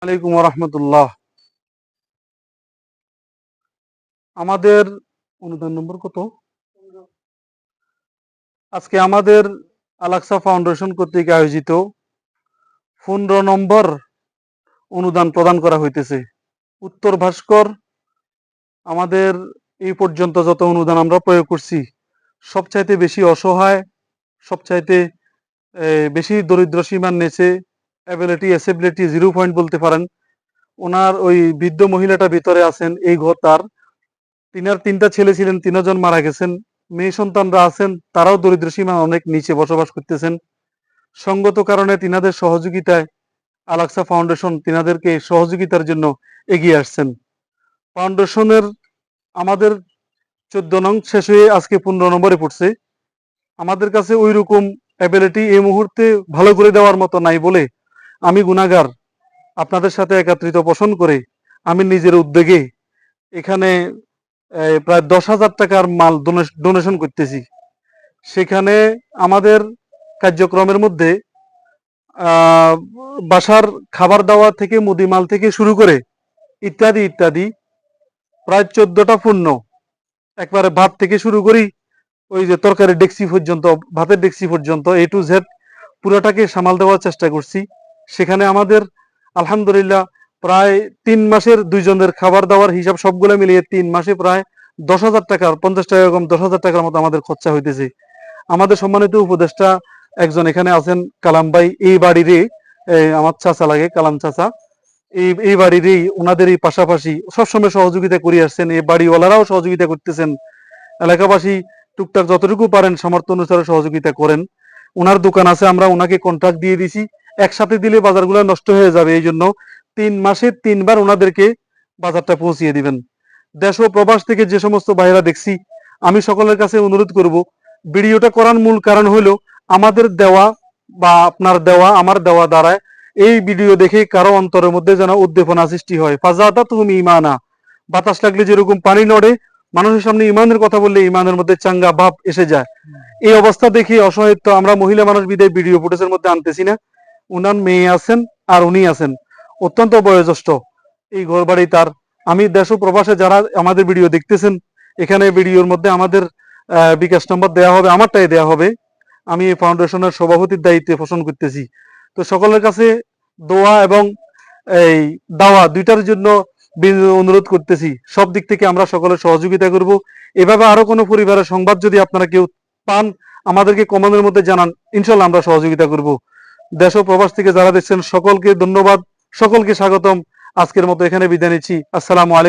আলাইকুম রহমতুল্লাহ। আমাদের অনুদান নম্বর কত? আজকে আমাদের আলাক্সা ফাউন্ডেশন কর্তৃক আয়োজিত 15 নম্বর অনুদান প্রদান করা হইতেছে। উত্তর ভাস্কর আমাদের এই পর্যন্ত যত অনুদান আমরা প্রয়োগ করছি সবচাইতে বেশি অসহায়, সবচাইতে বেশি দরিদ্র সীমার নিচে, অ্যাবিলিটি 0 পয়েন্ট বলতে পারেন। ওনার ওই বৃদ্ধ মহিলাটা ভিতরে আছেন, এই ঘর তার। তিনার 3টা ছেলে ছিলেন, 3 জন মারা গেছেন। মেয়ে সন্তানরা আছেন, তারাও দরিদ্র সীমা অনেক নিচে বসবাস করতেছেন। সঙ্গত কারণে তিনাদের সহযোগিতায় আলাক্সা ফাউন্ডেশন তিনাদেরকে সহযোগিতার জন্য এগিয়ে আসছেন। ফাউন্ডেশনের আমাদের 14 নং শেষ হয়ে আজকে 15 নম্বরে পড়ছে। আমাদের কাছে ওই রকম অ্যাবিলিটি এই মুহূর্তে ভালো করে দেওয়ার মতো নাই বলে আমি গুনাহগার, আপনাদের সাথে একত্রিত পোষণ করে আমি নিজের উদ্যোগে এখানে প্রায় 10,000 টাকার মাল ডোনেশন করতেছি। সেখানে আমাদের কার্যক্রমের মধ্যে বাসার খাবার দাবার থেকে, মুদিমাল থেকে শুরু করে ইত্যাদি ইত্যাদি প্রায় 14টা পণ্য, একবারে ভাত থেকে শুরু করি ওই যে তরকারির ডেক্সি পর্যন্ত, ভাতের ডেক্সি পর্যন্ত A to Z পুরোটাকে সামাল দেওয়ার চেষ্টা করছি। সেখানে আমাদের আলহামদুলিল্লাহ প্রায় 3 মাসের 2 জনের খাবার দাবার হিসাব সবগুলো মিলিয়ে 3 মাসে প্রায় 10,000 টাকার, 50 টাকা কম 10,000 টাকার মতো আমাদের খরচা হইতেছে। আমাদের সম্মানিত উপদেষ্টা একজন এখানে আছেন, কালাম ভাই, এই বাড়িরই আমার চাচা লাগে, কালাম চাচা। এই বাড়িরই ওনাদের এই পাশাপাশি সবসময় সহযোগিতা করে আসছেন। এই বাড়িওয়ালারাও সহযোগিতা করতেছেন। এলাকাবাসী টুকটাক যতটুকু পারেন সামর্থ্য অনুসারে সহযোগিতা করেন। ওনার দোকান আছে, আমরা ওনাকে কন্ট্রাক্ট দিয়ে দিছি। একসাথে দিলে বাজারগুলো নষ্ট হয়ে যাবে, এই জন্য 3 মাসে 3 বার ওনাদেরকে বাজারটা পৌঁছিয়ে দিবেন। দেশ ও প্রবাস থেকে যে সমস্ত ভাইরা দেখছি, আমি সকলের কাছে অনুরোধ করব, ভিডিওটা করার মূল কারণ হলো আমাদের দেওয়া বা আপনার দেওয়া, আমার দেওয়া দ্বারায় এই ভিডিও দেখে কারো অন্তরের মধ্যে যেন উদ্দীপনা সৃষ্টি হয়। ফাজাতা তুমি ইমানা, বাতাস লাগলে যেরকম পানি নড়ে, মানুষের সামনে ইমানের কথা বললে ইমানের মধ্যে চাঙ্গা ভাব এসে যায়। এই অবস্থা দেখে অসহায়ত্ব আমরা মহিলা মানুষ বিদায় ভিডিও ফুটেজের মধ্যে আনতেছি না। উনার মেয়ে আছেন আর উনি আছেন অত্যন্ত বয়োজ্যেষ্ঠ, এই ঘর বাড়ি তার। আমি দেশ ও প্রবাসে যারা আমাদের ভিডিও দেখতেছেন, এখানে ভিডিওর মধ্যে আমাদের বিকাশ নম্বর দেওয়া হবে, আমারটাই দেওয়া হবে। আমি এই ফাউন্ডেশনের সভাপতির দায়িত্বে পোষণ করতেছি। তো সকলের কাছে দোয়া এবং এই দাওয়া দুইটার জন্য অনুরোধ করতেছি। সব দিক থেকে আমরা সকলের সহযোগিতা করব। এভাবে আরো কোনো পরিবারের সংবাদ যদি আপনারা কেউ পান, আমাদেরকে কমেন্টের মধ্যে জানান, ইনশাল্লাহ আমরা সহযোগিতা করব। দেশ ও প্রবাস থেকে যারা দেখছেন সকলকে ধন্যবাদ, সকলকে স্বাগতম। আজকের মতো এখানে বিদায় নিচ্ছি। আসসালামু আলাইকুম।